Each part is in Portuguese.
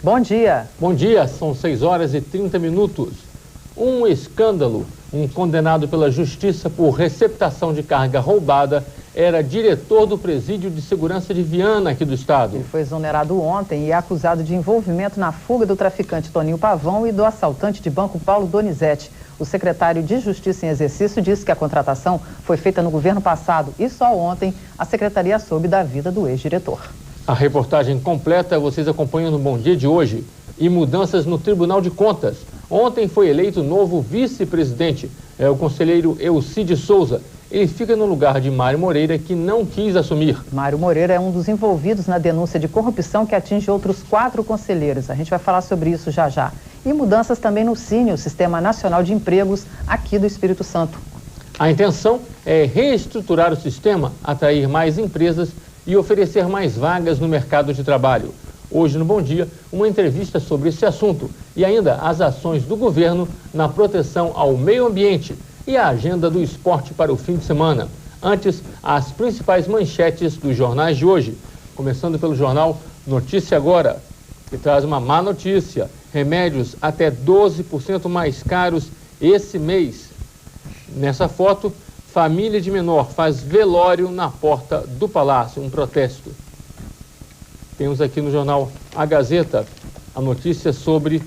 Bom dia. Bom dia, são 6h30. Um escândalo. Um condenado pela justiça por receptação de carga roubada era diretor do presídio de segurança de Viana, aqui do estado. Ele foi exonerado ontem e é acusado de envolvimento na fuga do traficante Toninho Pavão e do assaltante de banco Paulo Donizete. O secretário de Justiça em exercício disse que a contratação foi feita no governo passado e só ontem a secretaria soube da vida do ex-diretor. A reportagem completa vocês acompanham no Bom Dia de hoje. E mudanças no Tribunal de Contas. Ontem foi eleito novo vice-presidente, o conselheiro Elcide Souza. Ele fica no lugar de Mário Moreira, que não quis assumir. Mário Moreira é um dos envolvidos na denúncia de corrupção que atinge outros 4 conselheiros. A gente vai falar sobre isso já já. E mudanças também no Cine, o Sistema Nacional de Empregos, aqui do Espírito Santo. A intenção é reestruturar o sistema, atrair mais empresas e oferecer mais vagas no mercado de trabalho. Hoje no Bom Dia, uma entrevista sobre esse assunto e ainda as ações do governo na proteção ao meio ambiente e a agenda do esporte para o fim de semana. Antes, as principais manchetes dos jornais de hoje. Começando pelo jornal Notícia Agora, que traz uma má notícia. Remédios até 12% mais caros esse mês. Nessa foto, família de menor faz velório na porta do palácio, um protesto. Temos aqui no jornal A Gazeta a notícia sobre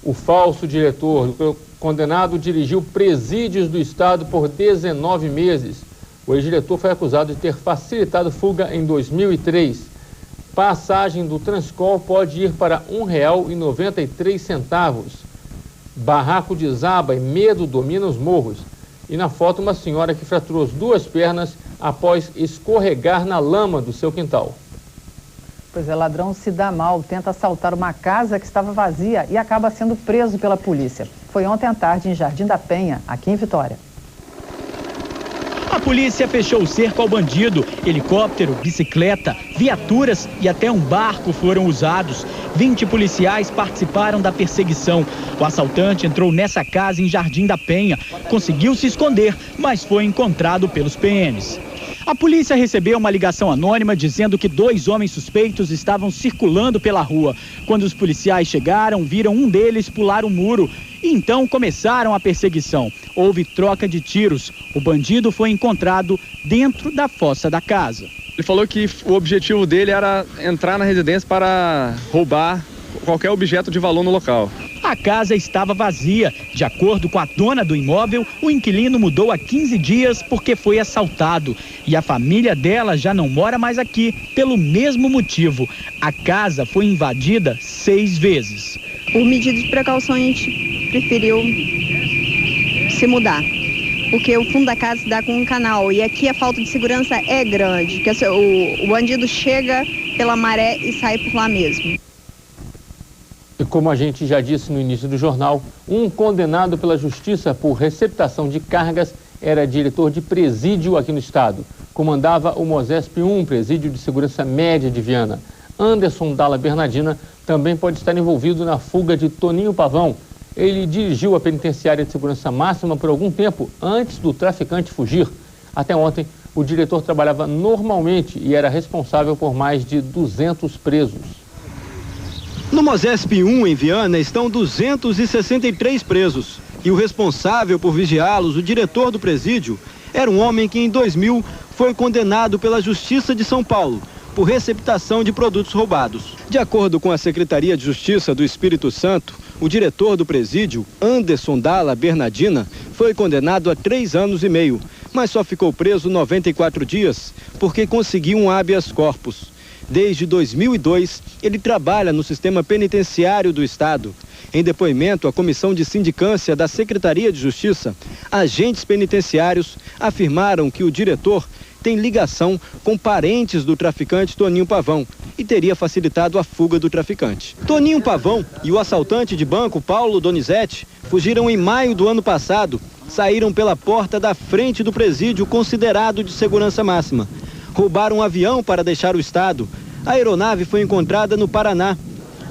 o falso diretor. O condenado dirigiu presídios do estado por 19 meses. O ex-diretor foi acusado de ter facilitado fuga em 2003. Passagem do Transcol pode ir para R$ 1,93. Barraco desaba e medo domina os morros. E na foto uma senhora que fraturou as 2 pernas após escorregar na lama do seu quintal. Pois é, ladrão se dá mal, tenta assaltar uma casa que estava vazia e acaba sendo preso pela polícia. Foi ontem à tarde em Jardim da Penha, aqui em Vitória. A polícia fechou o cerco ao bandido. Helicóptero, bicicleta, viaturas e até um barco foram usados. 20 policiais participaram da perseguição. O assaltante entrou nessa casa em Jardim da Penha. Conseguiu se esconder, mas foi encontrado pelos PMs. A polícia recebeu uma ligação anônima dizendo que 2 homens suspeitos estavam circulando pela rua. Quando os policiais chegaram, viram um deles pular o muro e então começaram a perseguição. Houve troca de tiros. O bandido foi encontrado dentro da fossa da casa. Ele falou que o objetivo dele era entrar na residência para roubar qualquer objeto de valor no local. A casa estava vazia. De acordo com a dona do imóvel, o inquilino mudou há 15 dias porque foi assaltado. E a família dela já não mora mais aqui pelo mesmo motivo. A casa foi invadida 6 vezes. Por medida de precaução, a gente preferiu se mudar. Porque o fundo da casa se dá com um canal. E aqui a falta de segurança é grande. Porque o bandido chega pela maré e sai por lá mesmo. E como a gente já disse no início do jornal, um condenado pela justiça por receptação de cargas era diretor de presídio aqui no estado. Comandava o Mosesp 1, presídio de segurança média de Viana. Anderson Dalla Bernardina também pode estar envolvido na fuga de Toninho Pavão. Ele dirigiu a penitenciária de segurança máxima por algum tempo antes do traficante fugir. Até ontem, o diretor trabalhava normalmente e era responsável por mais de 200 presos. No Mosesp 1, em Viana, estão 263 presos. E o responsável por vigiá-los, o diretor do presídio, era um homem que em 2000 foi condenado pela Justiça de São Paulo por receptação de produtos roubados. De acordo com a Secretaria de Justiça do Espírito Santo, o diretor do presídio, Anderson Dalla Bernardina, foi condenado a 3 anos e meio, mas só ficou preso 94 dias porque conseguiu um habeas corpus. Desde 2002, ele trabalha no sistema penitenciário do estado. Em depoimento à Comissão de Sindicância da Secretaria de Justiça, agentes penitenciários afirmaram que o diretor tem ligação com parentes do traficante Toninho Pavão e teria facilitado a fuga do traficante. Toninho Pavão e o assaltante de banco Paulo Donizete fugiram em maio do ano passado. Saíram pela porta da frente do presídio considerado de segurança máxima. Roubaram um avião para deixar o estado. A aeronave foi encontrada no Paraná.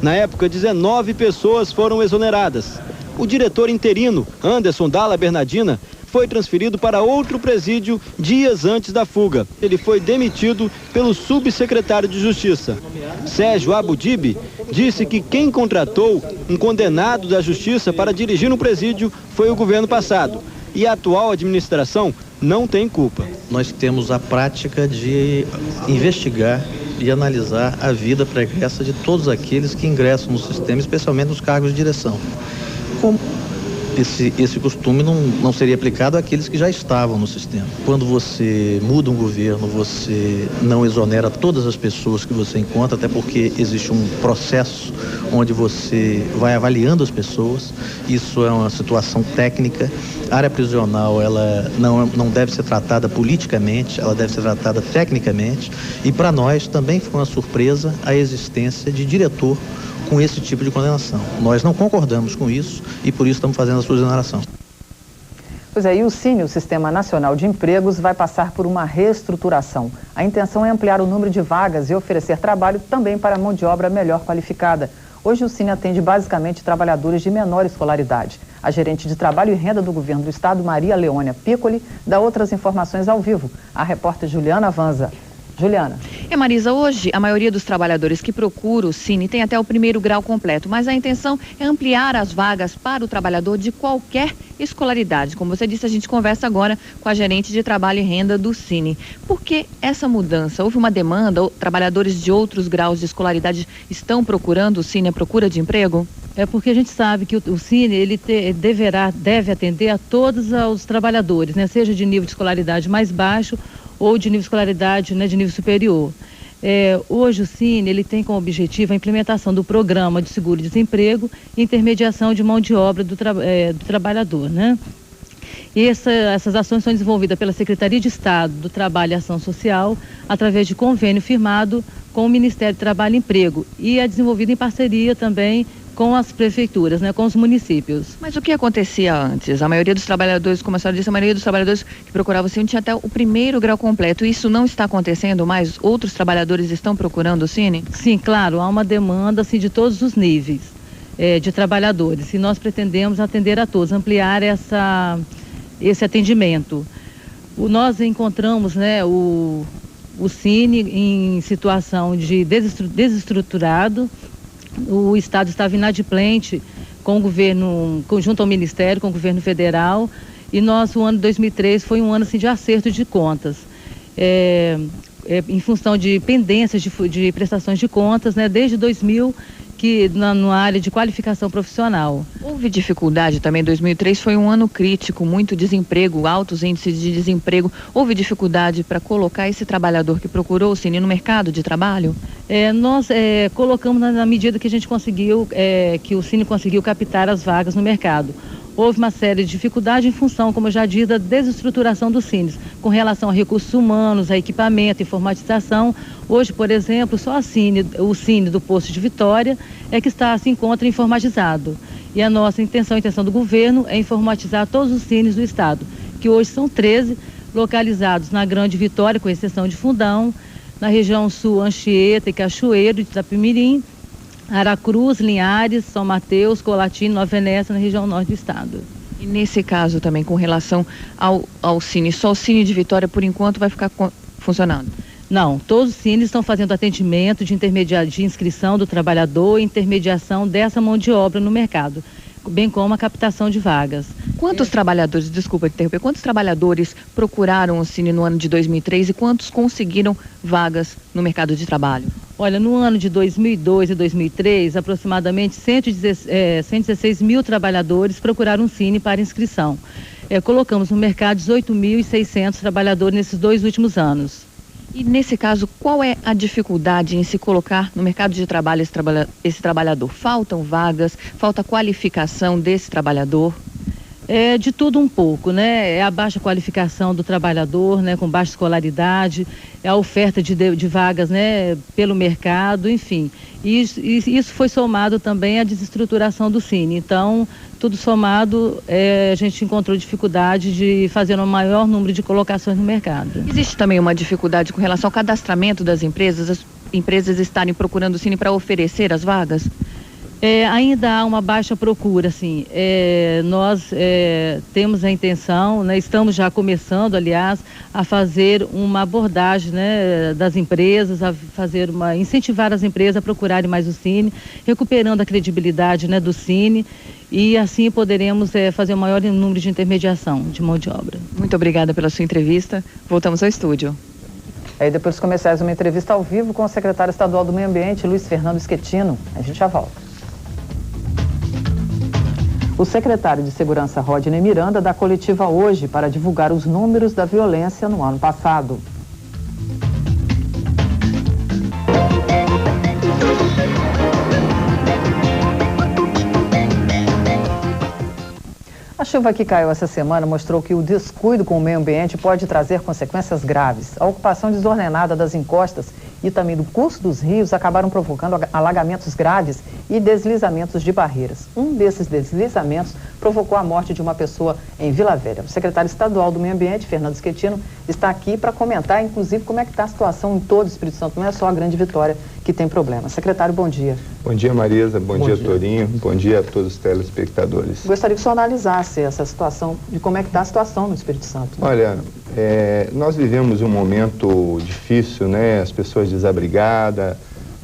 Na época, 19 pessoas foram exoneradas. O diretor interino, Anderson Dalla Bernardina, foi transferido para outro presídio dias antes da fuga. Ele foi demitido pelo subsecretário de Justiça. Sérgio Abudib disse que quem contratou um condenado da Justiça para dirigir um presídio foi o governo passado. E a atual administração não tem culpa. Nós temos a prática de investigar e analisar a vida pregressa de todos aqueles que ingressam no sistema, especialmente nos cargos de direção. Como esse costume não seria aplicado àqueles que já estavam no sistema. Quando você muda um governo, você não exonera todas as pessoas que você encontra, até porque existe um processo onde você vai avaliando as pessoas. Isso é uma situação técnica. A área prisional, ela não deve ser tratada politicamente, ela deve ser tratada tecnicamente. E para nós também foi uma surpresa a existência de diretor com esse tipo de condenação. Nós não concordamos com isso e por isso estamos fazendo a sua exoneração. Pois é, e o Cine, o Sistema Nacional de Empregos, vai passar por uma reestruturação. A intenção é ampliar o número de vagas e oferecer trabalho também para mão de obra melhor qualificada. Hoje o Cine atende basicamente trabalhadores de menor escolaridade. A gerente de Trabalho e Renda do Governo do Estado, Maria Leônia Piccoli, dá outras informações ao vivo. A repórter Juliana Vanza. Juliana. Marisa, hoje a maioria dos trabalhadores que procuram o Cine tem até o 1º grau completo, mas a intenção é ampliar as vagas para o trabalhador de qualquer escolaridade. Como você disse, a gente conversa agora com a gerente de Trabalho e Renda do Cine. Por que essa mudança? Houve uma demanda? Ou trabalhadores de outros graus de escolaridade estão procurando o Cine, a procura de emprego? É porque a gente sabe que o Cine, ele deve atender a todos os trabalhadores, né? Seja de nível de escolaridade mais baixo ou de nível de escolaridade, né, de nível superior. Hoje o Cine, ele tem como objetivo a implementação do programa de seguro-desemprego e intermediação de mão de obra do trabalhador, né? E essas ações são desenvolvidas pela Secretaria de Estado do Trabalho e Ação Social através de convênio firmado com o Ministério do Trabalho e Emprego e é desenvolvida em parceria também com as prefeituras, né, com os municípios. Mas o que acontecia antes? A maioria dos trabalhadores, como a senhora disse, a maioria dos trabalhadores que procuravam o Cine tinha até o 1º grau completo. Isso não está acontecendo mais? Outros trabalhadores estão procurando o Cine? Sim, claro, há uma demanda assim, de todos os níveis de trabalhadores e nós pretendemos atender a todos, ampliar esse atendimento. Nós encontramos, né, o Cine em situação de desestruturado. O Estado estava inadimplente com o governo, junto ao Ministério, com o governo federal, e o ano de 2003 foi um ano assim, de acerto de contas, em função de pendências de prestações de contas, né, desde 2000, que na área de qualificação profissional. Houve dificuldade também, 2003 foi um ano crítico, muito desemprego, altos índices de desemprego. Houve dificuldade para colocar esse trabalhador que procurou o Cine no mercado de trabalho? Nós colocamos na medida que a gente conseguiu, que o Cine conseguiu captar as vagas no mercado. Houve uma série de dificuldades em função, como eu já disse, da desestruturação dos Cines, com relação a recursos humanos, a equipamento, informatização. Hoje, por exemplo, só o Cine do Posto de Vitória é que se encontra informatizado. E a nossa intenção, a intenção do governo é informatizar todos os Cines do Estado, que hoje são 13, localizados na Grande Vitória, com exceção de Fundão, na região sul, Anchieta e Cachoeiro, de Itapemirim, Aracruz, Linhares, São Mateus, Colatina, Nova Venécia, na região norte do estado. E nesse caso também, com relação ao Cine, só o Cine de Vitória, por enquanto, vai ficar funcionando? Não, todos os Cines estão fazendo atendimento de inscrição do trabalhador e intermediação dessa mão de obra no mercado, bem como a captação de vagas. Quantos trabalhadores, desculpa interromper, quantos trabalhadores procuraram o Cine no ano de 2003 e quantos conseguiram vagas no mercado de trabalho? Olha, no ano de 2002 e 2003, aproximadamente 116 mil trabalhadores procuraram o Cine para inscrição. Colocamos no mercado 18.600 trabalhadores nesses 2 últimos anos. E nesse caso, qual é a dificuldade em se colocar no mercado de trabalho esse trabalhador? Faltam vagas? Falta qualificação desse trabalhador? De tudo um pouco, né? É a baixa qualificação do trabalhador, né? Com baixa escolaridade, é a oferta de vagas, né? Pelo mercado, enfim. E isso foi somado também à desestruturação do Cine. Então, tudo somado, a gente encontrou dificuldade de fazer um maior número de colocações no mercado. Existe também uma dificuldade com relação ao cadastramento das empresas, as empresas estarem procurando o Cine para oferecer as vagas? Ainda há uma baixa procura, assim. Nós temos a intenção, né, estamos já começando, aliás, a fazer uma abordagem, né, das empresas, incentivar as empresas a procurarem mais o Cine, recuperando a credibilidade, né, do Cine, e assim poderemos fazer um maior número de intermediação de mão de obra. Muito obrigada pela sua entrevista. Voltamos ao estúdio. Aí depois dos comerciais, uma entrevista ao vivo com o secretário estadual do Meio Ambiente, Luiz Fernando Schettino. A gente já volta. O secretário de Segurança, Rodney Miranda, dá coletiva hoje para divulgar os números da violência no ano passado. A chuva que caiu essa semana mostrou que o descuido com o meio ambiente pode trazer consequências graves. A ocupação desordenada das encostas e também do curso dos rios acabaram provocando alagamentos graves e deslizamentos de barreiras. Um desses deslizamentos provocou a morte de uma pessoa em Vila Velha. O secretário estadual do Meio Ambiente, Fernando Schettino, está aqui para comentar, inclusive, como é que está a situação em todo o Espírito Santo. Não é só a Grande Vitória que tem problema. Secretário, bom dia. Bom dia, Marisa. Bom dia, Torinho. Bom dia a todos os telespectadores. Gostaria que o senhor analisasse essa situação, de como é que está a situação no Espírito Santo. Olha, nós vivemos um momento difícil, né? As pessoas desabrigadas,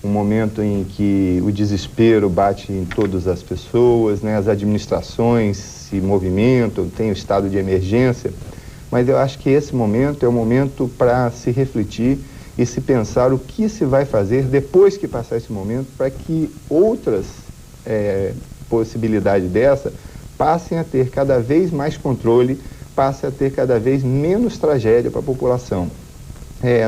um momento em que o desespero bate em todas as pessoas, né? As administrações se movimentam, tem o estado de emergência, mas eu acho que esse momento é o momento para se refletir e se pensar o que se vai fazer depois que passar esse momento para que outras possibilidades dessa passem a ter cada vez mais controle, passem a ter cada vez menos tragédia para a população.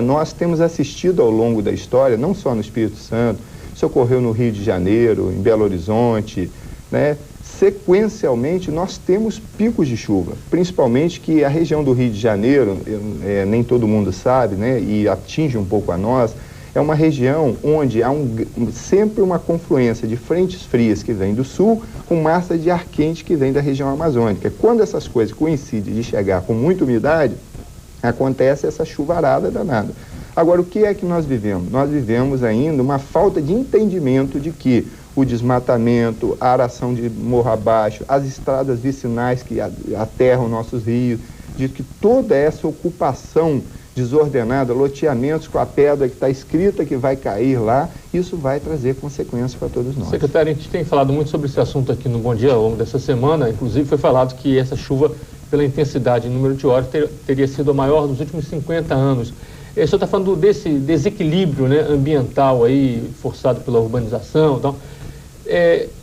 Nós temos assistido ao longo da história, não só no Espírito Santo, isso ocorreu no Rio de Janeiro, em Belo Horizonte, né? Sequencialmente nós temos picos de chuva, principalmente que a região do Rio de Janeiro, nem todo mundo sabe, né? E atinge um pouco a nós, é uma região onde há sempre uma confluência de frentes frias que vêm do sul com massa de ar quente que vem da região amazônica. Quando essas coisas coincidem de chegar com muita umidade, acontece essa chuvarada danada. Agora, o que é que nós vivemos? Nós vivemos ainda uma falta de entendimento de que o desmatamento, a aração de morro abaixo, as estradas vicinais que aterram nossos rios, de que toda essa ocupação desordenada, loteamentos com a pedra que está escrita que vai cair lá, isso vai trazer consequências para todos nós. Secretário, a gente tem falado muito sobre esse assunto aqui no Bom Dia ao longo dessa semana, inclusive foi falado que essa chuva, pela intensidade e número de horas, teria sido a maior dos últimos 50 anos. O senhor está falando desse desequilíbrio, né, ambiental aí, forçado pela urbanização e tal.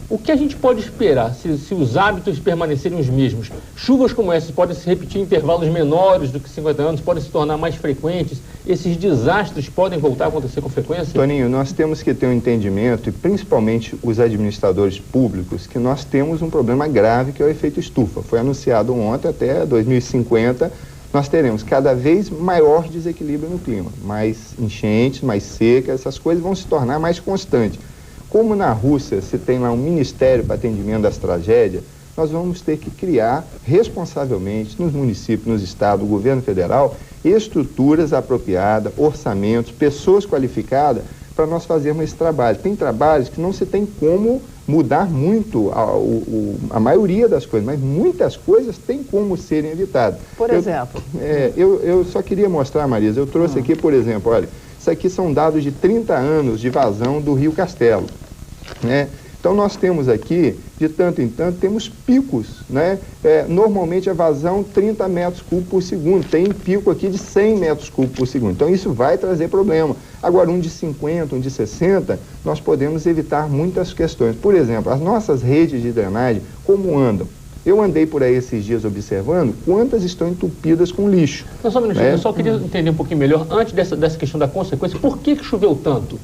O que a gente pode esperar se os hábitos permanecerem os mesmos? Chuvas como essas podem se repetir em intervalos menores do que 50 anos, podem se tornar mais frequentes? Esses desastres podem voltar a acontecer com frequência? Toninho, nós temos que ter um entendimento, e principalmente os administradores públicos, que nós temos um problema grave que é o efeito estufa. Foi anunciado ontem, até 2050, nós teremos cada vez maior desequilíbrio no clima. Mais enchentes, mais seca, essas coisas vão se tornar mais constantes. Como na Rússia se tem lá um ministério para atendimento das tragédias, nós vamos ter que criar responsavelmente nos municípios, nos estados, no governo federal, estruturas apropriadas, orçamentos, pessoas qualificadas para nós fazermos esse trabalho. Tem trabalhos que não se tem como mudar muito a maioria das coisas, mas muitas coisas têm como serem evitadas. Por exemplo? Eu só queria mostrar, Marisa, eu trouxe aqui, por exemplo, olha, isso aqui são dados de 30 anos de vazão do Rio Castelo, né? Então nós temos aqui, de tanto em tanto, temos picos, né? Normalmente a vazão 30 metros cúbicos por segundo, tem pico aqui de 100 metros cúbicos por segundo, então isso vai trazer problema. Agora um de 50, um de 60, nós podemos evitar muitas questões. Por exemplo, as nossas redes de drenagem, como andam? Eu andei por aí esses dias observando quantas estão entupidas com lixo. Não, só um minutinho, eu só queria entender um pouquinho melhor, antes dessa questão da consequência, por que choveu tanto?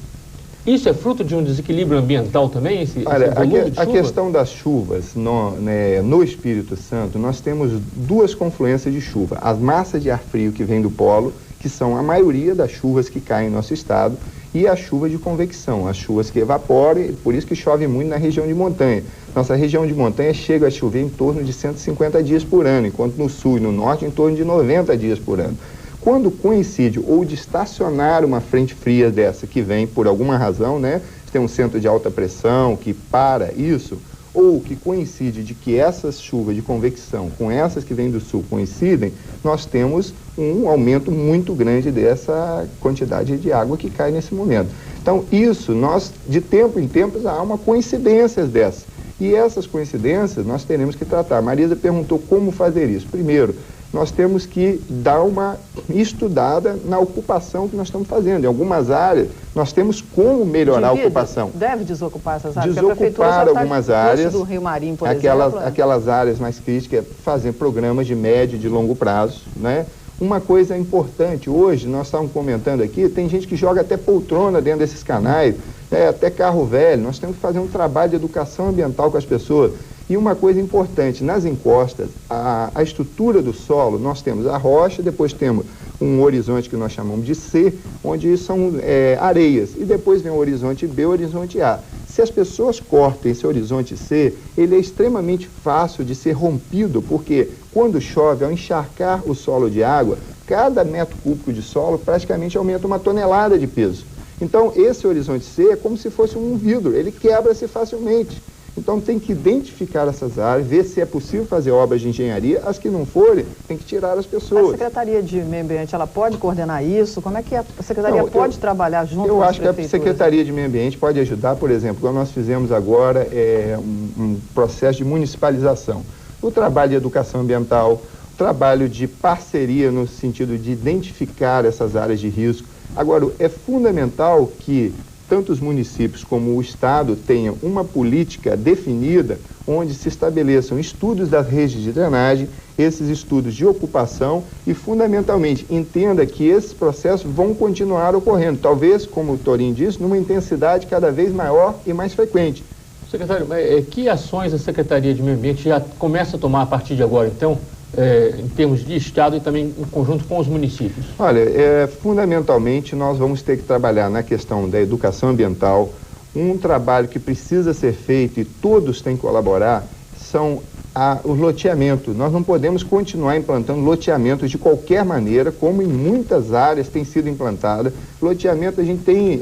Isso é fruto de um desequilíbrio ambiental também, esse volume de chuva? A questão das chuvas no Espírito Santo, nós temos duas confluências de chuva. As massas de ar frio que vem do polo, que são a maioria das chuvas que caem no nosso estado, e a chuva de convecção, as chuvas que evaporam, por isso que chove muito na região de montanha. Nossa região de montanha chega a chover em torno de 150 dias por ano, enquanto no sul e no norte em torno de 90 dias por ano. Quando coincide ou de estacionar uma frente fria dessa que vem por alguma razão, né, tem um centro de alta pressão que para isso, ou que coincide de que essas chuvas de convecção com essas que vêm do sul coincidem, nós temos um aumento muito grande dessa quantidade de água que cai nesse momento. Então, isso, nós, de tempo em tempo, há uma coincidência dessas. E essas coincidências nós teremos que tratar. A Marisa perguntou como fazer isso. Primeiro, nós temos que dar uma estudada na ocupação que nós estamos fazendo. Em algumas áreas, nós temos como melhorar a ocupação. Deve desocupar essas áreas? Desocupar algumas áreas, do Rio Marinho, por aquelas áreas mais críticas, fazer programas de médio e de longo prazo, né? Uma coisa importante, hoje, nós estávamos comentando aqui, tem gente que joga até poltrona dentro desses canais, até carro velho. Nós temos que fazer um trabalho de educação ambiental com as pessoas. E uma coisa importante, nas encostas, a estrutura do solo, nós temos a rocha, depois temos um horizonte que nós chamamos de C, onde são areias, e depois vem o horizonte B, o horizonte A. Se as pessoas cortam esse horizonte C, ele é extremamente fácil de ser rompido, porque quando chove, ao encharcar o solo de água, cada metro cúbico de solo praticamente aumenta 1 tonelada de peso. Então, esse horizonte C é como se fosse um vidro, ele quebra-se facilmente. Então, tem que identificar essas áreas, ver se é possível fazer obras de engenharia. As que não forem, tem que tirar as pessoas. A Secretaria de Meio Ambiente, ela pode coordenar isso? Como é que a Secretaria pode trabalhar junto com as prefeituras? Eu acho que a Secretaria de Meio Ambiente pode ajudar, por exemplo, quando nós fizemos agora um processo de municipalização. O trabalho de educação ambiental, o trabalho de parceria no sentido de identificar essas áreas de risco. Agora, é fundamental que tanto os municípios como o Estado tenham uma política definida onde se estabeleçam estudos das redes de drenagem, esses estudos de ocupação e, fundamentalmente, entenda que esses processos vão continuar ocorrendo, talvez, como o Torinho disse, numa intensidade cada vez maior e mais frequente. Secretário, que ações a Secretaria de Meio Ambiente já começa a tomar a partir de agora, então, em termos de Estado e também em conjunto com os municípios? Olha, fundamentalmente nós vamos ter que trabalhar na questão da educação ambiental. Um trabalho que precisa ser feito e todos têm que colaborar são o loteamento. Nós não podemos continuar implantando loteamentos de qualquer maneira, como em muitas áreas tem sido implantada. Loteamento, a gente tem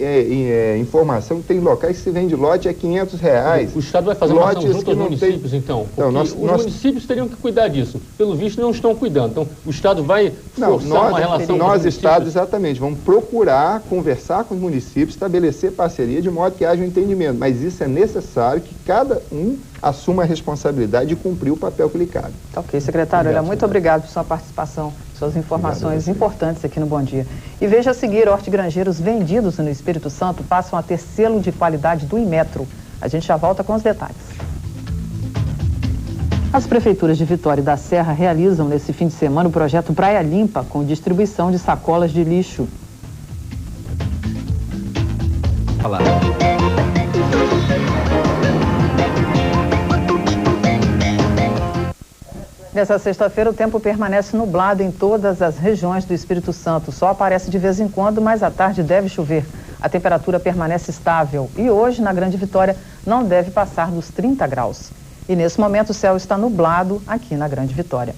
informação que tem locais que se vende lote a R$500. O Estado vai fazer uma ação junto aos municípios, então? Os municípios teriam que cuidar disso. Pelo visto, não estão cuidando. Então, o Estado vai forçar uma relação com os municípios? Nós, Estados, exatamente, vamos procurar conversar com os municípios, estabelecer parceria de modo que haja um entendimento. Mas isso é necessário que cada um assuma a responsabilidade de cumprir o papel que lhe cabe. Ok, secretário, muito obrigado por sua participação, suas informações importantes aqui no Bom Dia. E veja a seguir, hortigranjeiros vendidos no Espírito Santo passam a ter selo de qualidade do Inmetro. A gente já volta com os detalhes. As prefeituras de Vitória e da Serra realizam nesse fim de semana o projeto Praia Limpa, com distribuição de sacolas de lixo. Olá. Nessa sexta-feira, o tempo permanece nublado em todas as regiões do Espírito Santo. O sol aparece de vez em quando, mas à tarde deve chover. A temperatura permanece estável e hoje, na Grande Vitória, não deve passar dos 30 graus. E nesse momento o céu está nublado aqui na Grande Vitória.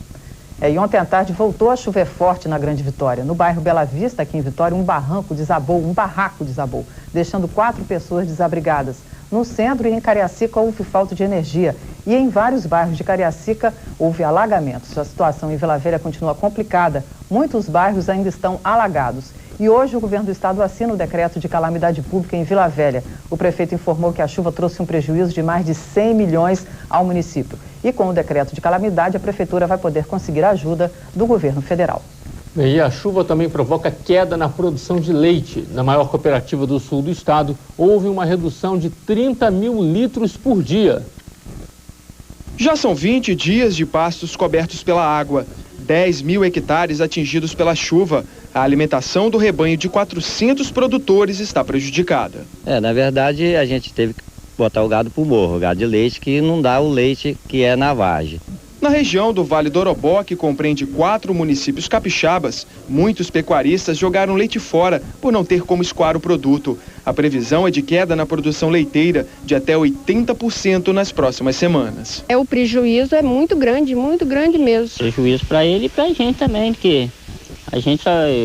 E ontem à tarde voltou a chover forte na Grande Vitória. No bairro Bela Vista, aqui em Vitória, um barraco desabou, deixando 4 pessoas desabrigadas. No centro e em Cariacica houve falta de energia e em vários bairros de Cariacica houve alagamentos. A situação em Vila Velha continua complicada. Muitos bairros ainda estão alagados. E hoje o governo do estado assina o decreto de calamidade pública em Vila Velha. O prefeito informou que a chuva trouxe um prejuízo de mais de 100 milhões ao município. E com o decreto de calamidade, a prefeitura vai poder conseguir a ajuda do governo federal. E a chuva também provoca queda na produção de leite. Na maior cooperativa do sul do estado, houve uma redução de 30 mil litros por dia. Já são 20 dias de pastos cobertos pela água, 10 mil hectares atingidos pela chuva. A alimentação do rebanho de 400 produtores está prejudicada. Na verdade, a gente teve que botar o gado para o morro, o gado de leite, que não dá o leite que é na vargem. Na região do Vale do Orobó, que compreende 4 municípios capixabas, muitos pecuaristas jogaram leite fora por não ter como escoar o produto. A previsão é de queda na produção leiteira de até 80% nas próximas semanas. O prejuízo é muito grande mesmo. Prejuízo para ele e para a gente também, porque a gente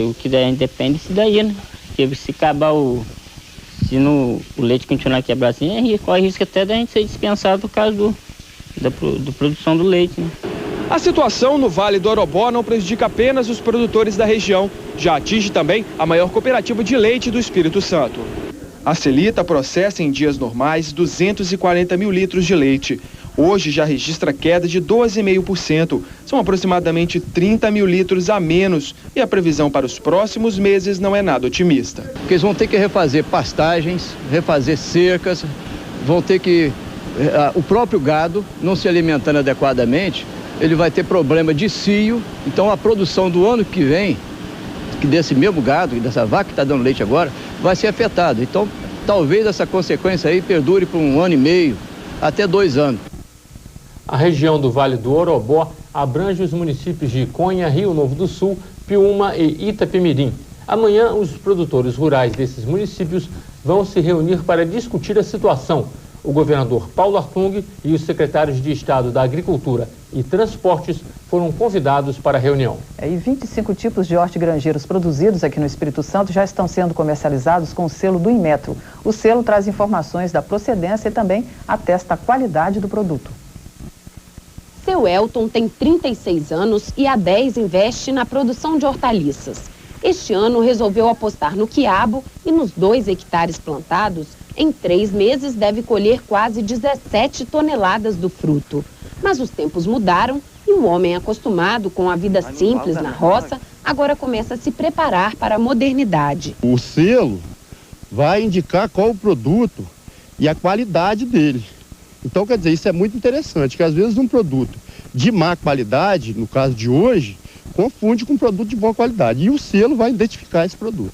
o que depende disso daí, né? Porque se imagina o leite continuar quebrado assim, corre risco até da gente ser dispensado por causa da produção do leite, né? A situação no Vale do Orobó não prejudica apenas os produtores da região, já atinge também a maior cooperativa de leite do Espírito Santo. A Celita processa em dias normais 240 mil litros de leite. Hoje já registra queda de 12,5%. São aproximadamente 30 mil litros a menos e a previsão para os próximos meses não é nada otimista. Porque eles vão ter que refazer pastagens, refazer cercas, vão ter que... O próprio gado, não se alimentando adequadamente, ele vai ter problema de cio. Então a produção do ano que vem, que desse mesmo gado, dessa vaca que está dando leite agora, vai ser afetada. Então talvez essa consequência aí perdure por 1 ano e meio, até 2 anos. A região do Vale do Orobó abrange os municípios de Conha, Rio Novo do Sul, Piúma e Itapemirim. Amanhã, os produtores rurais desses municípios vão se reunir para discutir a situação. O governador Paulo Artung e os secretários de Estado da Agricultura e Transportes foram convidados para a reunião. E 25 tipos de hortigranjeiros produzidos aqui no Espírito Santo já estão sendo comercializados com o selo do Inmetro. O selo traz informações da procedência e também atesta a qualidade do produto. Seu Elton tem 36 anos e há 10 investe na produção de hortaliças. Este ano resolveu apostar no quiabo e nos 2 hectares plantados, em 3 meses deve colher quase 17 toneladas do fruto. Mas os tempos mudaram e o homem acostumado com a vida simples na roça agora começa a se preparar para a modernidade. O selo vai indicar qual o produto e a qualidade dele. Então, quer dizer, isso é muito interessante, que às vezes um produto de má qualidade, no caso de hoje, confunde com um produto de boa qualidade. E o selo vai identificar esse produto.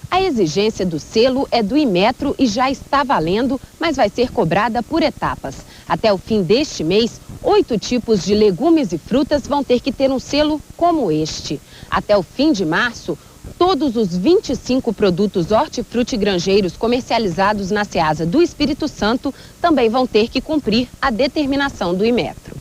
A exigência do selo é do Inmetro e já está valendo, mas vai ser cobrada por etapas. Até o fim deste mês, 8 tipos de legumes e frutas vão ter que ter um selo como este. Até o fim de março, todos os 25 produtos hortifrutigranjeiros comercializados na Ceasa do Espírito Santo também vão ter que cumprir a determinação do Inmetro.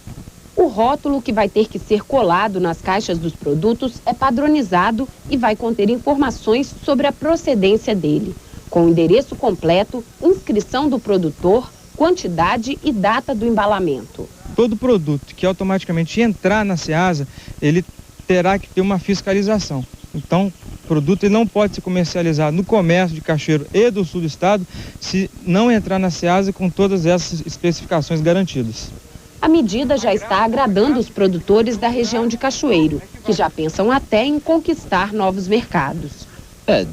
O rótulo que vai ter que ser colado nas caixas dos produtos é padronizado e vai conter informações sobre a procedência dele, com o endereço completo, inscrição do produtor, quantidade e data do embalamento. Todo produto que automaticamente entrar na Ceasa, ele terá que ter uma fiscalização. Então, o produto ele não pode ser comercializado no comércio de Cachoeiro e do sul do estado se não entrar na Ceasa com todas essas especificações garantidas. A medida já está agradando os produtores da região de Cachoeiro, que já pensam até em conquistar novos mercados.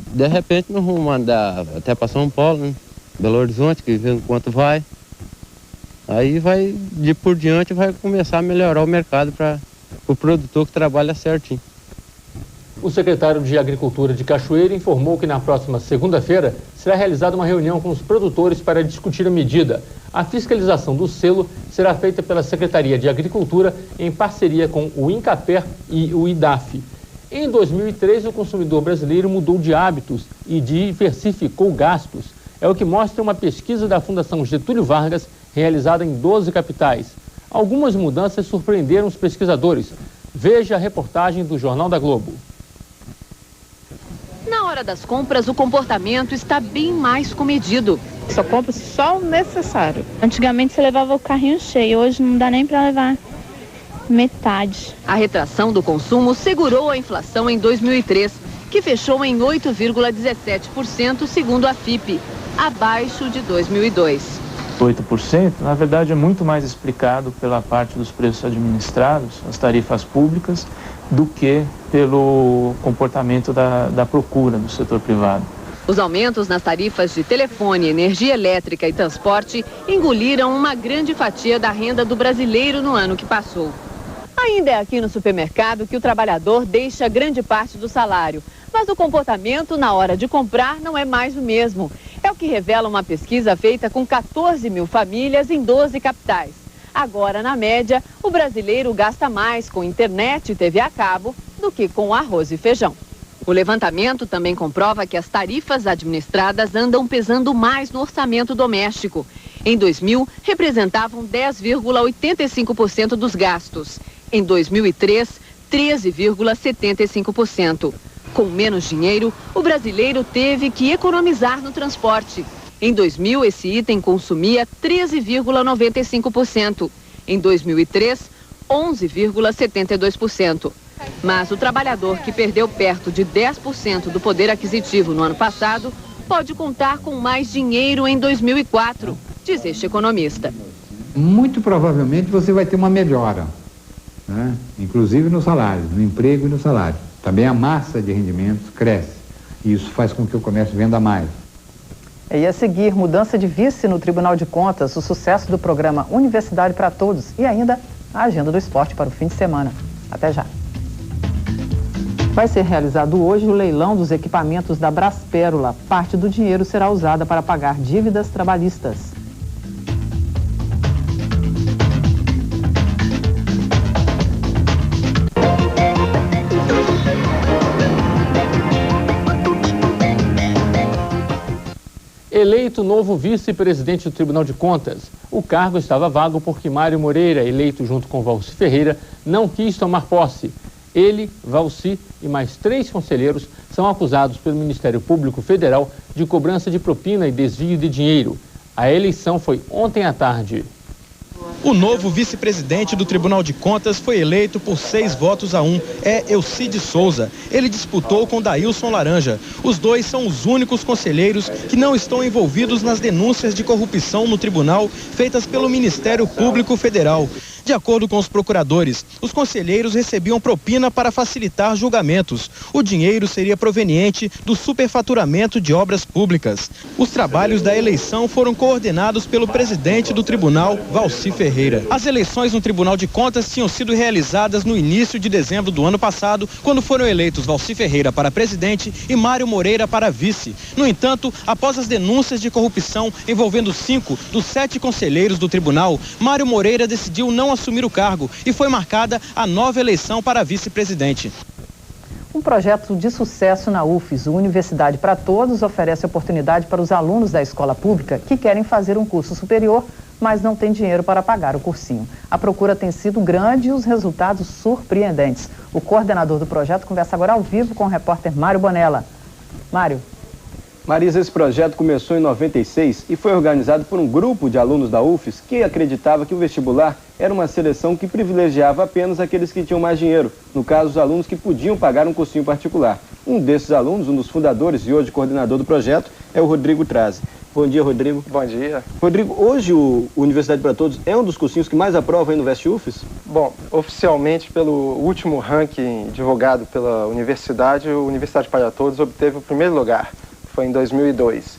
De repente nós vamos mandar até para São Paulo, né? Belo Horizonte, que vê quanto vai. Aí vai, de por diante, vai começar a melhorar o mercado para o produtor que trabalha certinho. O secretário de Agricultura de Cachoeiro informou que na próxima segunda-feira será realizada uma reunião com os produtores para discutir a medida. A fiscalização do selo será feita pela Secretaria de Agricultura em parceria com o INCAPER e o IDAF. Em 2003, o consumidor brasileiro mudou de hábitos e diversificou gastos. É o que mostra uma pesquisa da Fundação Getúlio Vargas, realizada em 12 capitais. Algumas mudanças surpreenderam os pesquisadores. Veja a reportagem do Jornal da Globo. Na hora das compras, o comportamento está bem mais comedido. Só compro só o necessário. Antigamente você levava o carrinho cheio, hoje não dá nem para levar metade. A retração do consumo segurou a inflação em 2003, que fechou em 8,17%, segundo a FIPE, abaixo de 2002. 8%, na verdade, é muito mais explicado pela parte dos preços administrados, as tarifas públicas, do que pelo comportamento da procura do setor privado. Os aumentos nas tarifas de telefone, energia elétrica e transporte engoliram uma grande fatia da renda do brasileiro no ano que passou. Ainda é aqui no supermercado que o trabalhador deixa grande parte do salário, mas o comportamento na hora de comprar não é mais o mesmo. É o que revela uma pesquisa feita com 14 mil famílias em 12 capitais. Agora, na média, o brasileiro gasta mais com internet e TV a cabo do que com arroz e feijão. O levantamento também comprova que as tarifas administradas andam pesando mais no orçamento doméstico. Em 2000, representavam 10,85% dos gastos. Em 2003, 13,75%. Com menos dinheiro, o brasileiro teve que economizar no transporte. Em 2000, esse item consumia 13,95%. Em 2003, 11,72%. Mas o trabalhador que perdeu perto de 10% do poder aquisitivo no ano passado pode contar com mais dinheiro em 2004, diz este economista. Muito provavelmente você vai ter uma melhora, né? Inclusive no salário, no emprego e no salário. Também a massa de rendimentos cresce e isso faz com que o comércio venda mais. E a seguir, mudança de vice no Tribunal de Contas, o sucesso do programa Universidade para Todos e ainda a agenda do esporte para o fim de semana. Até já. Vai ser realizado hoje o leilão dos equipamentos da Braspérula. Parte do dinheiro será usada para pagar dívidas trabalhistas. Eleito novo vice-presidente do Tribunal de Contas. O cargo estava vago porque Mário Moreira, eleito junto com Valci Ferreira, não quis tomar posse. Ele, Valci e mais 3 conselheiros são acusados pelo Ministério Público Federal de cobrança de propina e desvio de dinheiro. A eleição foi ontem à tarde. O novo vice-presidente do Tribunal de Contas foi eleito por 6-1. É Elcide Souza. Ele disputou com Dailson Laranja. Os dois são os únicos conselheiros que não estão envolvidos nas denúncias de corrupção no tribunal feitas pelo Ministério Público Federal. De acordo com os procuradores, os conselheiros recebiam propina para facilitar julgamentos. O dinheiro seria proveniente do superfaturamento de obras públicas. Os trabalhos da eleição foram coordenados pelo presidente do tribunal, Valci Ferreira. As eleições no Tribunal de Contas tinham sido realizadas no início de dezembro do ano passado, quando foram eleitos Valci Ferreira para presidente e Mário Moreira para vice. No entanto, após as denúncias de corrupção envolvendo 5 dos 7 conselheiros do tribunal, Mário Moreira decidiu não assumir o cargo e foi marcada a nova eleição para vice-presidente. Um projeto de sucesso na UFES, o Universidade para Todos, oferece oportunidade para os alunos da escola pública que querem fazer um curso superior, mas não têm dinheiro para pagar o cursinho. A procura tem sido grande e os resultados surpreendentes. O coordenador do projeto conversa agora ao vivo com o repórter Mário Bonella. Mário. Marisa, esse projeto começou em 96 e foi organizado por um grupo de alunos da UFES que acreditava que o vestibular era uma seleção que privilegiava apenas aqueles que tinham mais dinheiro, no caso, os alunos que podiam pagar um cursinho particular. Um desses alunos, um dos fundadores e hoje coordenador do projeto, é o Rodrigo Trazi. Bom dia, Rodrigo. Bom dia. Rodrigo, hoje o Universidade para Todos é um dos cursinhos que mais aprova aí no Veste UFES? Bom, oficialmente, pelo último ranking divulgado pela universidade, o Universidade para Todos obteve o primeiro lugar. Foi em 2002.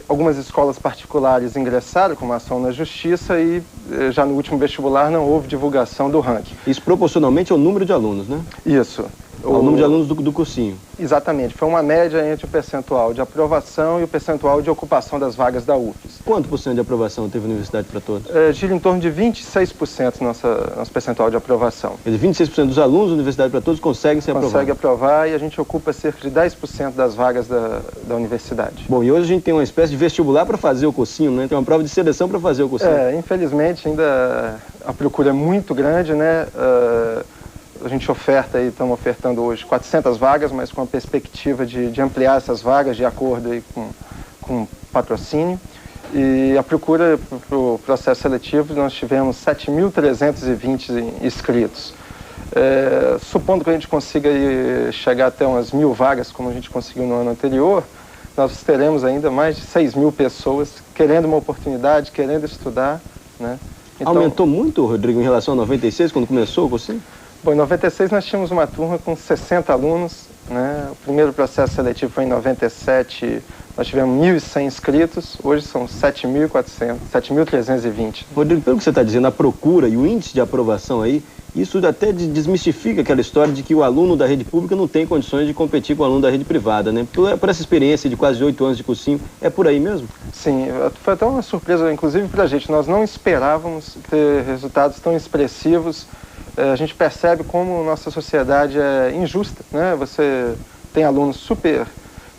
Algumas escolas particulares ingressaram com uma ação na justiça e já no último vestibular não houve divulgação do ranking. Isso proporcionalmente ao número de alunos, né? Isso. Ao número de alunos do cursinho. Exatamente. Foi uma média entre o percentual de aprovação e o percentual de ocupação das vagas da UFES. Quanto por cento de aprovação teve a Universidade para Todos? Gira em torno de 26% nosso percentual de aprovação. Quer dizer, 26% dos alunos da Universidade para Todos conseguem ser aprovados? Consegue aprovar e a gente ocupa cerca de 10% das vagas da universidade. Bom, e hoje a gente tem uma espécie de vestibular para fazer o cursinho, né? Tem uma prova de seleção para fazer o cursinho. Infelizmente ainda a procura é muito grande, né? A gente estamos ofertando hoje 400 vagas, mas com a perspectiva de ampliar essas vagas de acordo aí com patrocínio. E a procura para o processo seletivo, nós tivemos 7.320 inscritos. Supondo que a gente consiga chegar até umas 1.000 vagas, como a gente conseguiu no ano anterior, nós teremos ainda mais de 6.000 pessoas querendo uma oportunidade, querendo estudar, né? Então, aumentou muito, Rodrigo, em relação a 96, quando começou o cursinho? Bom, em 96 nós tínhamos uma turma com 60 alunos, né? O primeiro processo seletivo foi em 97, nós tivemos 1.100 inscritos, hoje são 7.320. Rodrigo, pelo que você está dizendo, a procura e o índice de aprovação aí, isso até desmistifica aquela história de que o aluno da rede pública não tem condições de competir com o aluno da rede privada, né? Por essa experiência de quase 8 anos de cursinho, é por aí mesmo? Sim, foi até uma surpresa, inclusive para a gente. Nós não esperávamos ter resultados tão expressivos. A gente percebe como nossa sociedade é injusta, né? Você tem alunos super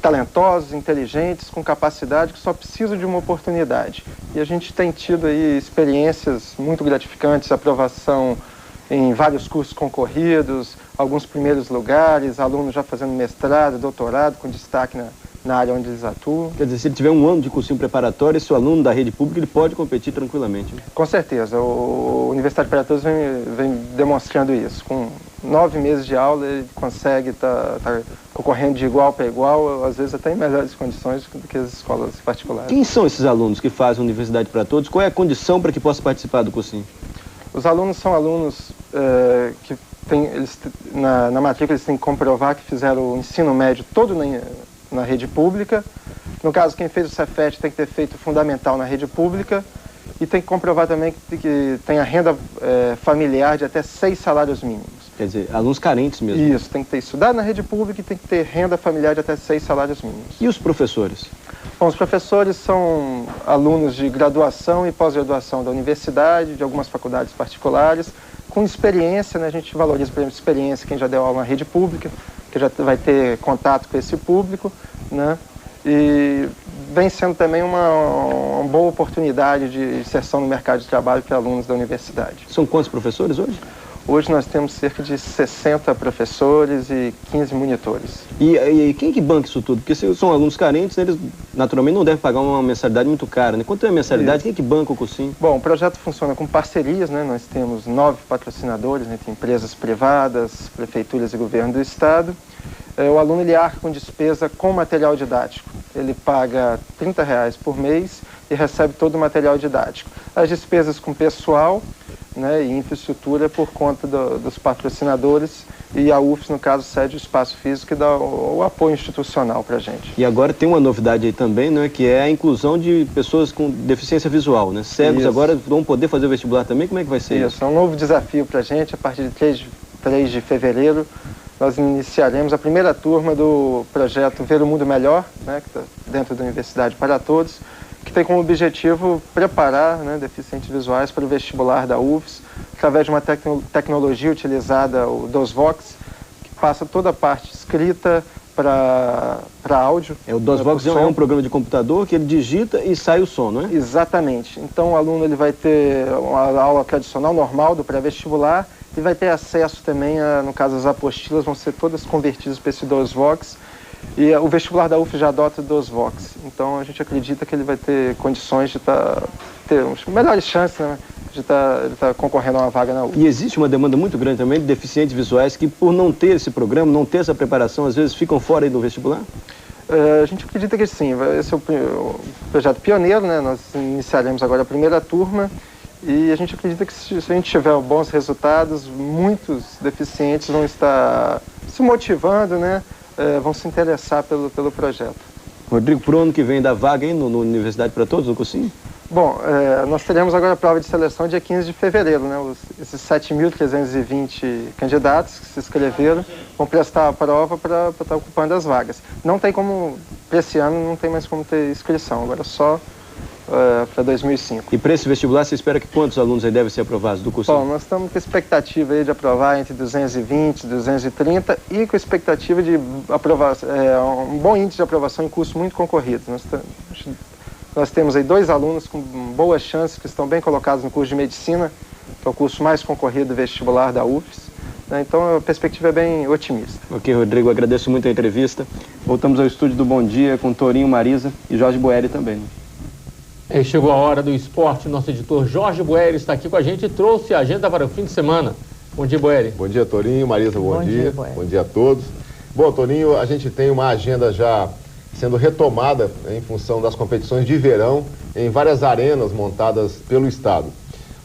talentosos, inteligentes, com capacidade, que só precisam de uma oportunidade. E a gente tem tido aí experiências muito gratificantes, aprovação em vários cursos concorridos, alguns primeiros lugares, alunos já fazendo mestrado, doutorado, com destaque na área onde eles atuam. Quer dizer, se ele tiver um ano de cursinho preparatório, esse aluno da rede pública ele pode competir tranquilamente. Com certeza. A Universidade para Todos vem demonstrando isso. Com 9 meses de aula, ele consegue estar concorrendo de igual para igual, às vezes até em melhores condições do que as escolas particulares. Quem são esses alunos que fazem a Universidade para Todos? Qual é a condição para que possa participar do cursinho? Os alunos são alunos que na matrícula eles têm que comprovar que fizeram o ensino médio todo na rede pública. No caso, quem fez o Cefet tem que ter feito o fundamental na rede pública e tem que comprovar também que tem a renda familiar de até 6 salários mínimos. Quer dizer, alunos carentes mesmo. Isso, tem que ter estudado na rede pública e tem que ter renda familiar de até 6 salários mínimos. E os professores? Bom, os professores são alunos de graduação e pós-graduação da universidade, de algumas faculdades particulares, com experiência, né? A gente valoriza, por exemplo, experiência, quem já deu aula na rede pública, que já vai ter contato com esse público, né? E vem sendo também uma boa oportunidade de inserção no mercado de trabalho para alunos da universidade. São quantos professores hoje? Hoje nós temos cerca de 60 professores e 15 monitores. E quem que banca isso tudo? Porque se são alunos carentes, eles naturalmente não devem pagar uma mensalidade muito cara, né? Quanto é a mensalidade? Isso. Quem que banca o cursinho? Bom, o projeto funciona com parcerias, né? Nós temos 9 patrocinadores, entre empresas privadas, prefeituras e governo do estado. O aluno ele arca com despesa com material didático. Ele paga R$30 por mês e recebe todo o material didático. As despesas com pessoal, né, e infraestrutura por conta dos patrocinadores, e a UFES, no caso, cede o espaço físico e dá o apoio institucional para a gente. E agora tem uma novidade aí também, né, que é a inclusão de pessoas com deficiência visual, né? Cegos agora vão poder fazer o vestibular também? Como é que vai ser isso? Isso, é um novo desafio para a gente. A partir de 3 de fevereiro, nós iniciaremos a primeira turma do projeto Ver o Mundo Melhor, né, que está dentro da Universidade para Todos, que tem como objetivo preparar, né, deficientes visuais para o vestibular da UFES, através de uma tecnologia utilizada, o DOSVox, que passa toda a parte escrita para áudio. O DOSVox é um programa de computador que ele digita e sai o som, não é? Exatamente. Então o aluno ele vai ter uma aula tradicional, normal, do pré-vestibular, e vai ter acesso também, no caso as apostilas vão ser todas convertidas para esse DOSVox. E o vestibular da UFES já adota o DOSVox, então a gente acredita que ele vai ter condições de ter melhores chances, né, de estar concorrendo a uma vaga na UFES. E existe uma demanda muito grande também de deficientes visuais que, por não ter esse programa, não ter essa preparação, às vezes ficam fora aí do vestibular? A gente acredita que sim, esse é o projeto pioneiro, né? Nós iniciaremos agora a primeira turma e a gente acredita que se a gente tiver bons resultados, muitos deficientes vão estar se motivando, né? Vão se interessar pelo projeto. Rodrigo, para o ano que vem dá vaga aí no Universidade para Todos, no cursinho? Bom, nós teremos agora a prova de seleção dia 15 de fevereiro, né? Esses 7.320 candidatos que se inscreveram vão prestar a prova para estar ocupando as vagas. Não tem como, para esse ano, não tem mais como ter inscrição, agora só para 2005. E para esse vestibular, você espera que quantos alunos aí devem ser aprovados do cursinho? Bom, nós estamos com a expectativa aí de aprovar entre 220 e 230 e com a expectativa de aprovar, um bom índice de aprovação em cursos muito concorridos. Nós temos aí 2 alunos com boas chances que estão bem colocados no curso de Medicina, que é o curso mais concorrido do vestibular da UFES. Né? Então a perspectiva é bem otimista. Ok, Rodrigo, agradeço muito a entrevista. Voltamos ao estúdio do Bom Dia com Torinho, Marisa e Jorge Boeri também. Chegou a hora do esporte, nosso editor Jorge Boeri está aqui com a gente e trouxe a agenda para o fim de semana. Bom dia, Boeri. Bom dia, Torinho, Marisa, bom dia. Bom dia a todos. Bom, Torinho, a gente tem uma agenda já sendo retomada em função das competições de verão em várias arenas montadas pelo estado.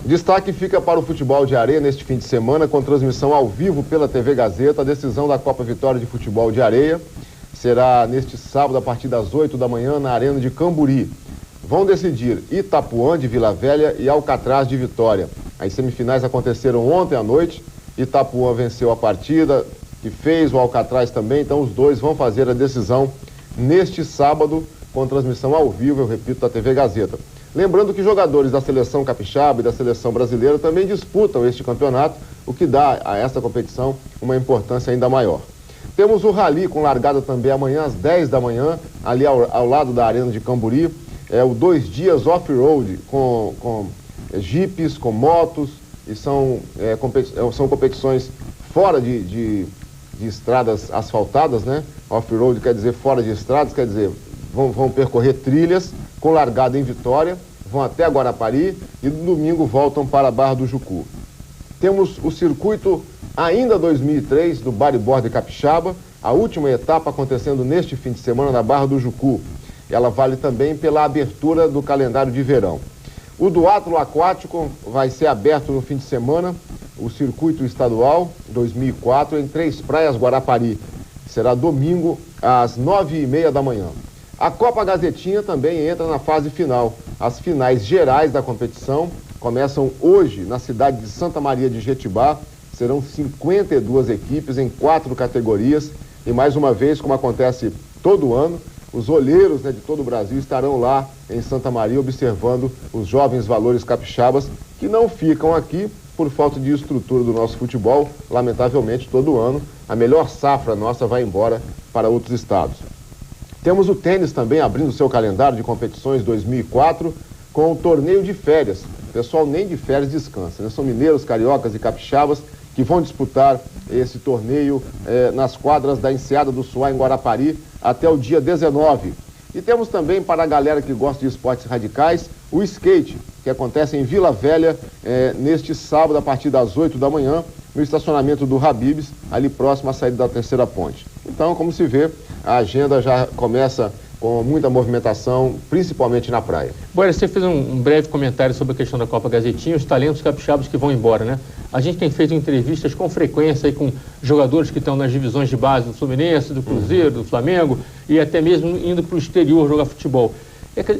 O destaque fica para o futebol de areia neste fim de semana, com transmissão ao vivo pela TV Gazeta. A decisão da Copa Vitória de Futebol de Areia será neste sábado a partir das 8 da manhã na Arena de Camburi. Vão decidir Itapuã de Vila Velha e Alcatraz de Vitória. As semifinais aconteceram ontem à noite. Itapuã venceu a partida, que fez o Alcatraz também, então os dois vão fazer a decisão neste sábado com transmissão ao vivo, eu repito, da TV Gazeta. Lembrando que jogadores da seleção capixaba e da seleção brasileira também disputam este campeonato, o que dá a esta competição uma importância ainda maior. Temos o Rally com largada também amanhã às 10 da manhã, ali ao lado da Arena de Camburi. É o 2 dias off-road com jipes, com motos, e são competições fora de de estradas asfaltadas, né? Off-road quer dizer fora de estradas, quer dizer, vão percorrer trilhas com largada em Vitória, vão até Guarapari e no domingo voltam para a Barra do Jucu. Temos o circuito ainda 2003 do bodyboard Capixaba, a última etapa acontecendo neste fim de semana na Barra do Jucu. Ela vale também pela abertura do calendário de verão. O duatlo aquático vai ser aberto no fim de semana, o circuito estadual 2004 em Três Praias, Guarapari. Será domingo às 9h30 da manhã. A Copa Gazetinha também entra na fase final. As finais gerais da competição começam hoje na cidade de Santa Maria de Jetibá. Serão 52 equipes em 4 categorias. E mais uma vez, como acontece todo ano, os olheiros, né, de todo o Brasil estarão lá em Santa Maria observando os jovens valores capixabas que não ficam aqui por falta de estrutura do nosso futebol. Lamentavelmente, todo ano, a melhor safra nossa vai embora para outros estados. Temos o tênis também abrindo seu calendário de competições 2004 com o torneio de férias. O pessoal nem de férias descansa, né? São mineiros, cariocas e capixabas que vão disputar esse torneio nas quadras da Enseada do Suá, em Guarapari, até o dia 19. E temos também, para a galera que gosta de esportes radicais, o skate, que acontece em Vila Velha neste sábado, a partir das 8 da manhã, no estacionamento do Habib's, ali próximo à saída da Terceira Ponte. Então, como se vê, a agenda já começa com muita movimentação, principalmente na praia. Boera, você fez um breve comentário sobre a questão da Copa Gazetinha, os talentos capixabas que vão embora, né? A gente tem feito entrevistas com frequência aí com jogadores que estão nas divisões de base do Fluminense, do Cruzeiro, do Flamengo e até mesmo indo para o exterior jogar futebol.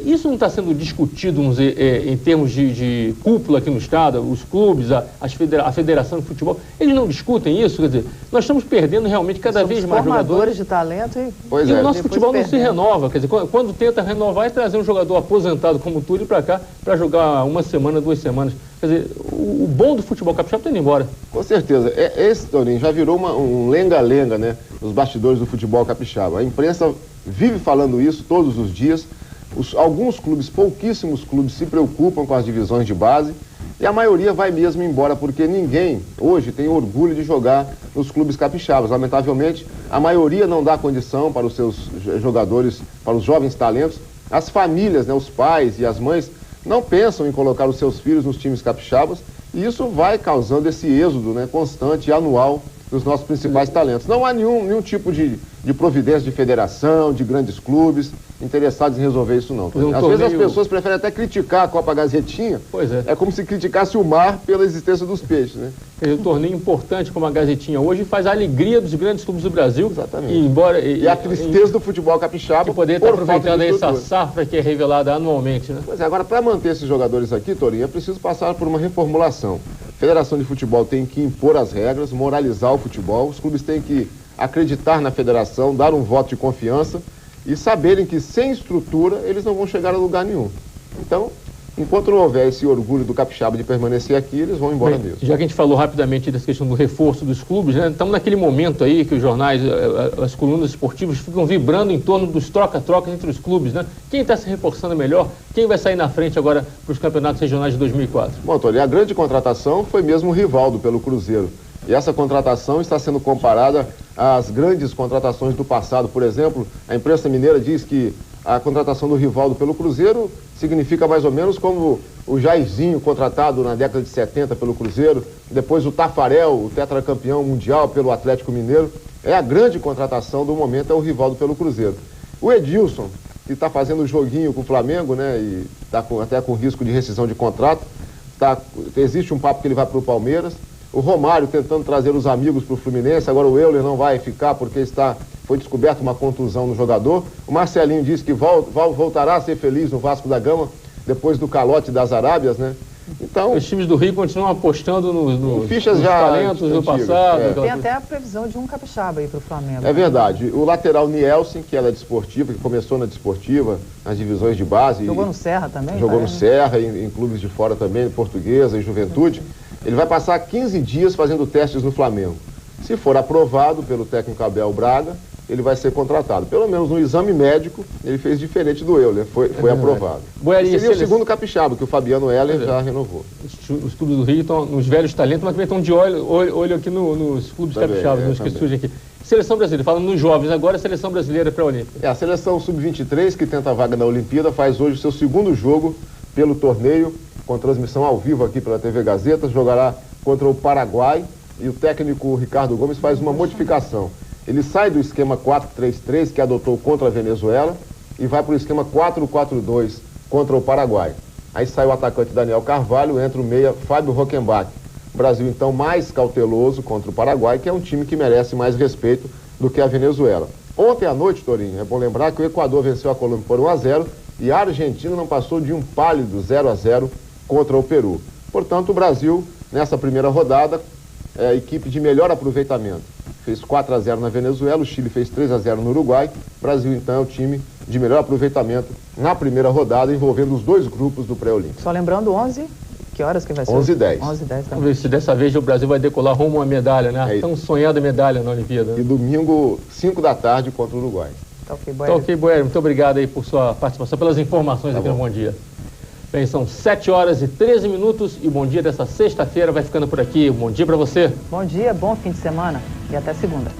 Isso não está sendo discutido em termos de cúpula aqui no estado, os clubes, a federação de futebol, eles não discutem isso? Quer dizer, nós estamos perdendo realmente cada vez mais jogadores de talento e o nosso futebol não se renova. Quer dizer, quando tenta renovar, é trazer um jogador aposentado como o Túlio para cá para jogar uma semana, 2 semanas. Quer dizer, o bom do futebol capixaba está indo embora. Com certeza. Esse, Toninho, já virou um lenga-lenga, né, nos bastidores do futebol capixaba. A imprensa vive falando isso todos os dias. Alguns clubes, pouquíssimos clubes, se preocupam com as divisões de base e a maioria vai mesmo embora porque ninguém hoje tem orgulho de jogar nos clubes capixabas. Lamentavelmente, a maioria não dá condição para os seus jogadores, para os jovens talentos. As famílias, né, os pais e as mães não pensam em colocar os seus filhos nos times capixabas e isso vai causando esse êxodo, né, constante e anual dos nossos principais talentos. Não há nenhum tipo de providência de federação, de grandes clubes interessados em resolver isso não. Às vezes as pessoas preferem até criticar a Copa Gazetinha. Pois é. É como se criticasse o mar pela existência dos peixes, né? Um torneio importante como a Gazetinha hoje faz a alegria dos grandes clubes do Brasil. Exatamente. E a tristeza do futebol capixaba. E poder estar aproveitando essa safra que é revelada anualmente, né? Pois é, agora para manter esses jogadores aqui, Torinho, é preciso passar por uma reformulação. A Federação de Futebol tem que impor as regras, moralizar o futebol, os clubes têm que acreditar na federação, dar um voto de confiança e saberem que sem estrutura eles não vão chegar a lugar nenhum. Então, enquanto não houver esse orgulho do capixaba de permanecer aqui, eles vão embora mesmo. Já que a gente falou rapidamente dessa questão do reforço dos clubes, né? Estamos naquele momento aí que os jornais, as colunas esportivas ficam vibrando em torno dos troca-trocas entre os clubes, né? Quem está se reforçando melhor? Quem vai sair na frente agora para os campeonatos regionais de 2004? Bom, Tony, a grande contratação foi mesmo o Rivaldo pelo Cruzeiro. E essa contratação está sendo comparada às grandes contratações do passado. Por exemplo, a imprensa mineira diz que a contratação do Rivaldo pelo Cruzeiro significa mais ou menos como o Jairzinho contratado na década de 70 pelo Cruzeiro, depois o Tafarel, o tetracampeão mundial pelo Atlético Mineiro. A grande contratação do momento é o Rivaldo pelo Cruzeiro. O Edilson, que está fazendo o joguinho com o Flamengo, né, e está até com risco de rescisão de contrato, existe um papo que ele vai para o Palmeiras. O Romário tentando trazer os amigos para o Fluminense, agora o Euler não vai ficar porque foi descoberta uma contusão no jogador. O Marcelinho disse que voltará a ser feliz no Vasco da Gama depois do calote das Arábias, né? Então, os times do Rio continuam apostando nos fichas já talentos do passado. Tem até a previsão de um capixaba aí para o Flamengo. É verdade. O lateral Nielsen, que era desportiva, que começou na desportiva, nas divisões de base. Jogou no Serra também? Jogou no Serra, em clubes de fora também, Portuguesa e Juventude. Ele vai passar 15 dias fazendo testes no Flamengo. Se for aprovado pelo técnico Abel Braga, ele vai ser contratado. Pelo menos no exame médico, ele fez diferente do Euler, foi aprovado. Seria o segundo capixaba, que o Fabiano Heller já renovou. Os clubes do Rio estão nos velhos talentos, mas também estão de olho aqui nos clubes capixabas, nos que surgem aqui. Seleção brasileira, falando nos jovens, agora a seleção brasileira pré-olímpica. A seleção sub-23, que tenta a vaga na Olimpíada, faz hoje o seu segundo jogo pelo torneio, com transmissão ao vivo aqui pela TV Gazeta, jogará contra o Paraguai e o técnico Ricardo Gomes faz uma modificação. Ele sai do esquema 4-3-3 que adotou contra a Venezuela e vai para o esquema 4-4-2 contra o Paraguai. Aí sai o atacante Daniel Carvalho, entra o meia Fábio Rockenbach. O Brasil então mais cauteloso contra o Paraguai, que é um time que merece mais respeito do que a Venezuela. Ontem à noite, Torinho, é bom lembrar que o Equador venceu a Colômbia por 1-0 e a Argentina não passou de um pálido 0-0 contra o Peru. Portanto, o Brasil, nessa primeira rodada, é a equipe de melhor aproveitamento. Fez 4-0 na Venezuela, o Chile fez 3-0 no Uruguai. O Brasil, então, é o time de melhor aproveitamento na primeira rodada, envolvendo os dois grupos do pré-olímpico. Só lembrando, 11, que horas que vai ser? 11h10. 11h10 Vamos ver se dessa vez o Brasil vai decolar rumo a uma medalha, né? Tão sonhada medalha na Olimpíada. E domingo, 5 da tarde, contra o Uruguai. Tá ok, Boério. Tá ok, Boério. Muito obrigado aí por sua participação, pelas informações aqui no Bom Dia. Bem, são 7h13 e o Bom Dia dessa sexta-feira vai ficando por aqui. Bom dia para você. Bom dia, bom fim de semana e até segunda.